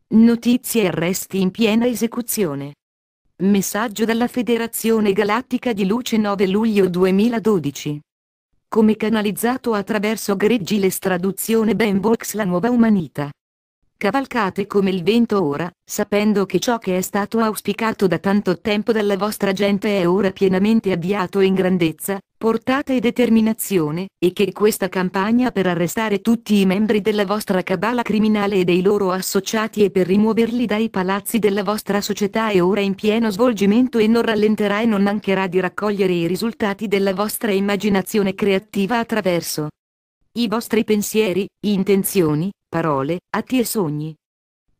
Notizie e arresti in piena esecuzione. Messaggio dalla Federazione Galattica di Luce 9 luglio 2012. Come canalizzato attraverso Greggiles traduzione Ben Vox la nuova umanità. Cavalcate come il vento ora, sapendo che ciò che è stato auspicato da tanto tempo dalla vostra gente è ora pienamente avviato in grandezza, portata e determinazione, e che questa campagna per arrestare tutti i membri della vostra cabala criminale e dei loro associati e per rimuoverli dai palazzi della vostra società è ora in pieno svolgimento e non rallenterà e non mancherà di raccogliere i risultati della vostra immaginazione creativa attraverso i vostri pensieri, intenzioni, parole, atti e sogni.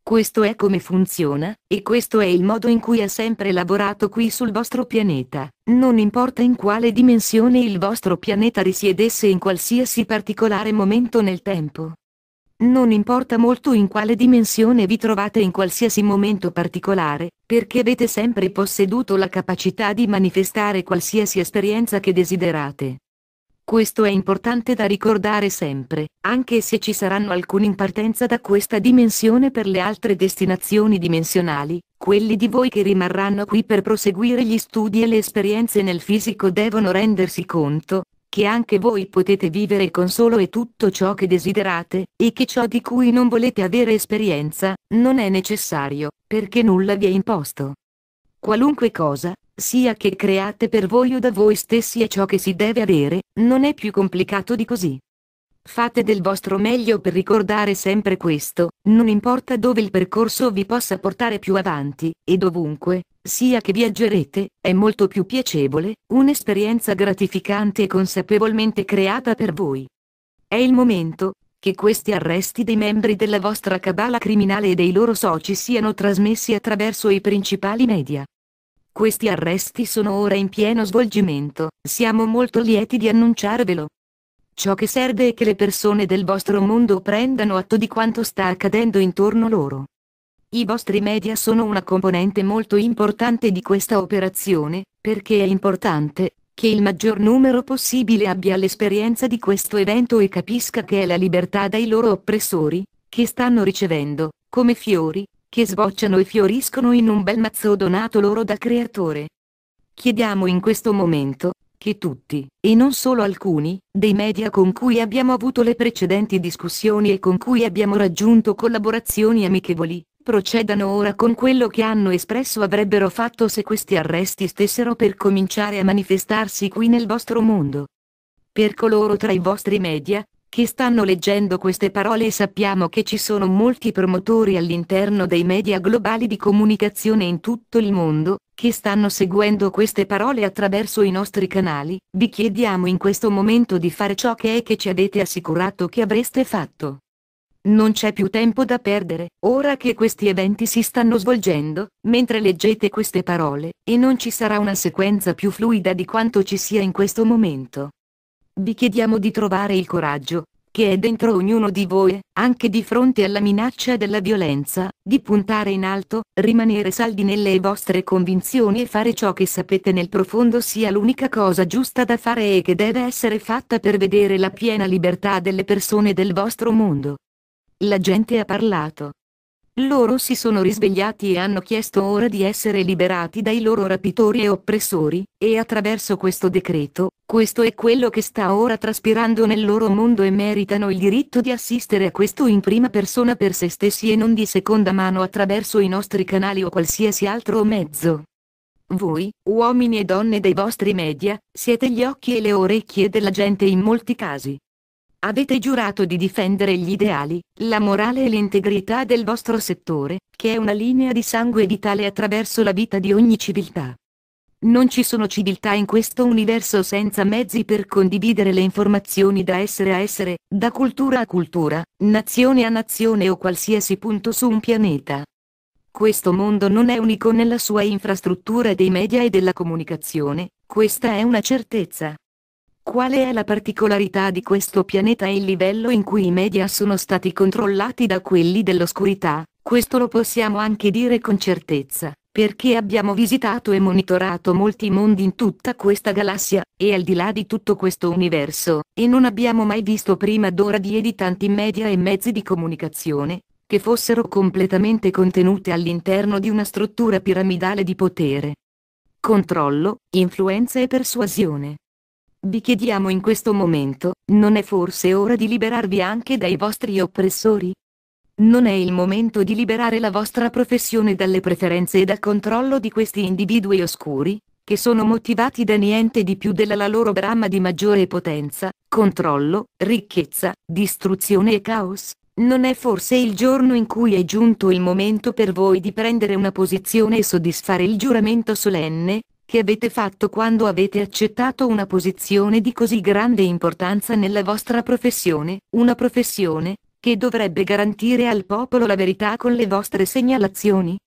Questo è come funziona, e questo è il modo in cui ha sempre lavorato qui sul vostro pianeta, non importa in quale dimensione il vostro pianeta risiedesse in qualsiasi particolare momento nel tempo. Non importa molto in quale dimensione vi trovate in qualsiasi momento particolare, perché avete sempre posseduto la capacità di manifestare qualsiasi esperienza che desiderate. Questo è importante da ricordare sempre, anche se ci saranno alcuni in partenza da questa dimensione per le altre destinazioni dimensionali, quelli di voi che rimarranno qui per proseguire gli studi e le esperienze nel fisico devono rendersi conto che anche voi potete vivere con solo e tutto ciò che desiderate, e che ciò di cui non volete avere esperienza, non è necessario, perché nulla vi è imposto. Qualunque cosa, sia che create per voi o da voi stessi è ciò che si deve avere, non è più complicato di così. Fate del vostro meglio per ricordare sempre questo, non importa dove il percorso vi possa portare più avanti, e dovunque, sia che viaggerete, è molto più piacevole, un'esperienza gratificante e consapevolmente creata per voi. È il momento che questi arresti dei membri della vostra cabala criminale e dei loro soci siano trasmessi attraverso i principali media. Questi arresti sono ora in pieno svolgimento, siamo molto lieti di annunciarvelo. Ciò che serve è che le persone del vostro mondo prendano atto di quanto sta accadendo intorno loro. I vostri media sono una componente molto importante di questa operazione, perché è importante che il maggior numero possibile abbia l'esperienza di questo evento e capisca che è la libertà dai loro oppressori, che stanno ricevendo, come fiori, che sbocciano e fioriscono in un bel mazzo donato loro da Creatore. Chiediamo in questo momento che tutti, e non solo alcuni, dei media con cui abbiamo avuto le precedenti discussioni e con cui abbiamo raggiunto collaborazioni amichevoli, procedano ora con quello che hanno espresso avrebbero fatto se questi arresti stessero per cominciare a manifestarsi qui nel vostro mondo. Per coloro tra i vostri media che stanno leggendo queste parole, sappiamo che ci sono molti promotori all'interno dei media globali di comunicazione in tutto il mondo, che stanno seguendo queste parole attraverso i nostri canali. Vi chiediamo in questo momento di fare ciò che è che ci avete assicurato che avreste fatto. Non c'è più tempo da perdere, ora che questi eventi si stanno svolgendo, mentre leggete queste parole, e non ci sarà una sequenza più fluida di quanto ci sia in questo momento. Vi chiediamo di trovare il coraggio, che è dentro ognuno di voi, anche di fronte alla minaccia della violenza, di puntare in alto, rimanere saldi nelle vostre convinzioni e fare ciò che sapete nel profondo sia l'unica cosa giusta da fare e che deve essere fatta per vedere la piena libertà delle persone del vostro mondo. La gente ha parlato. Loro si sono risvegliati e hanno chiesto ora di essere liberati dai loro rapitori e oppressori, e attraverso questo decreto, questo è quello che sta ora traspirando nel loro mondo e meritano il diritto di assistere a questo in prima persona per se stessi e non di seconda mano attraverso i nostri canali o qualsiasi altro mezzo. Voi, uomini e donne dei vostri media, siete gli occhi e le orecchie della gente in molti casi. Avete giurato di difendere gli ideali, la morale e l'integrità del vostro settore, che è una linea di sangue vitale attraverso la vita di ogni civiltà. Non ci sono civiltà in questo universo senza mezzi per condividere le informazioni da essere a essere, da cultura a cultura, nazione a nazione o qualsiasi punto su un pianeta. Questo mondo non è unico nella sua infrastruttura dei media e della comunicazione, questa è una certezza. Quale è la particolarità di questo pianeta e il livello in cui i media sono stati controllati da quelli dell'oscurità? Questo lo possiamo anche dire con certezza, perché abbiamo visitato e monitorato molti mondi in tutta questa galassia, e al di là di tutto questo universo, e non abbiamo mai visto prima d'ora di tanti media e mezzi di comunicazione, che fossero completamente contenute all'interno di una struttura piramidale di potere, controllo, influenza e persuasione. Vi chiediamo in questo momento, non è forse ora di liberarvi anche dai vostri oppressori? Non è il momento di liberare la vostra professione dalle preferenze e dal controllo di questi individui oscuri, che sono motivati da niente di più della loro brama di maggiore potenza, controllo, ricchezza, distruzione e caos? Non è forse il giorno in cui è giunto il momento per voi di prendere una posizione e soddisfare il giuramento solenne che avete fatto quando avete accettato una posizione di così grande importanza nella vostra professione, una professione che dovrebbe garantire al popolo la verità con le vostre segnalazioni?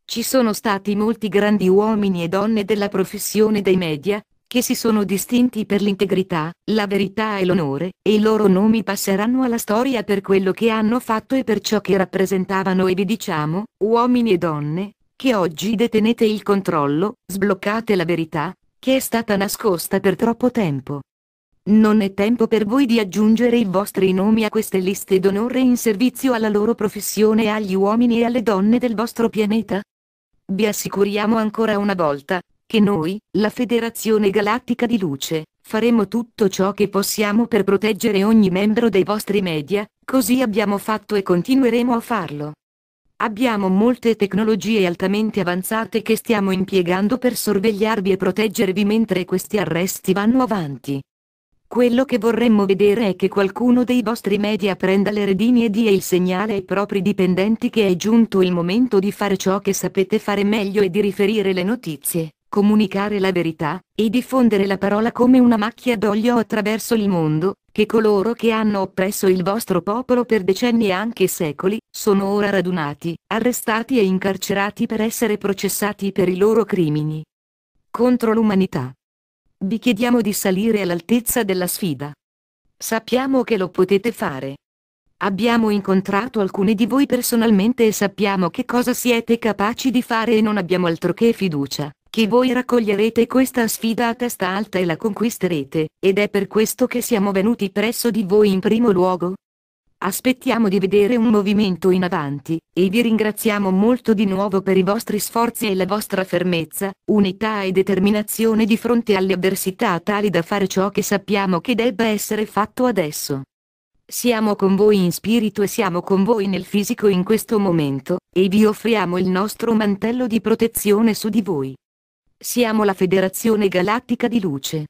Ci sono stati molti grandi uomini e donne della professione dei media, che si sono distinti per l'integrità, la verità e l'onore, e i loro nomi passeranno alla storia per quello che hanno fatto e per ciò che rappresentavano, e vi diciamo, uomini e donne, che oggi detenete il controllo, sbloccate la verità, che è stata nascosta per troppo tempo. Non è tempo per voi di aggiungere i vostri nomi a queste liste d'onore in servizio alla loro professione e agli uomini e alle donne del vostro pianeta? Vi assicuriamo ancora una volta, che noi, la Federazione Galattica di Luce, faremo tutto ciò che possiamo per proteggere ogni membro dei vostri media, così abbiamo fatto e continueremo a farlo. Abbiamo molte tecnologie altamente avanzate che stiamo impiegando per sorvegliarvi e proteggervi mentre questi arresti vanno avanti. Quello che vorremmo vedere è che qualcuno dei vostri media prenda le redini e dia il segnale ai propri dipendenti che è giunto il momento di fare ciò che sapete fare meglio e di riferire le notizie, comunicare la verità, e diffondere la parola come una macchia d'olio attraverso il mondo, che coloro che hanno oppresso il vostro popolo per decenni e anche secoli, sono ora radunati, arrestati e incarcerati per essere processati per i loro crimini contro l'umanità. Vi chiediamo di salire all'altezza della sfida. Sappiamo che lo potete fare. Abbiamo incontrato alcuni di voi personalmente e sappiamo che cosa siete capaci di fare e non abbiamo altro che fiducia, che voi raccoglierete questa sfida a testa alta e la conquisterete, ed è per questo che siamo venuti presso di voi in primo luogo. Aspettiamo di vedere un movimento in avanti, e vi ringraziamo molto di nuovo per i vostri sforzi e la vostra fermezza, unità e determinazione di fronte alle avversità tali da fare ciò che sappiamo che debba essere fatto adesso. Siamo con voi in spirito e siamo con voi nel fisico in questo momento, e vi offriamo il nostro mantello di protezione su di voi. Siamo la Federazione Galattica di Luce.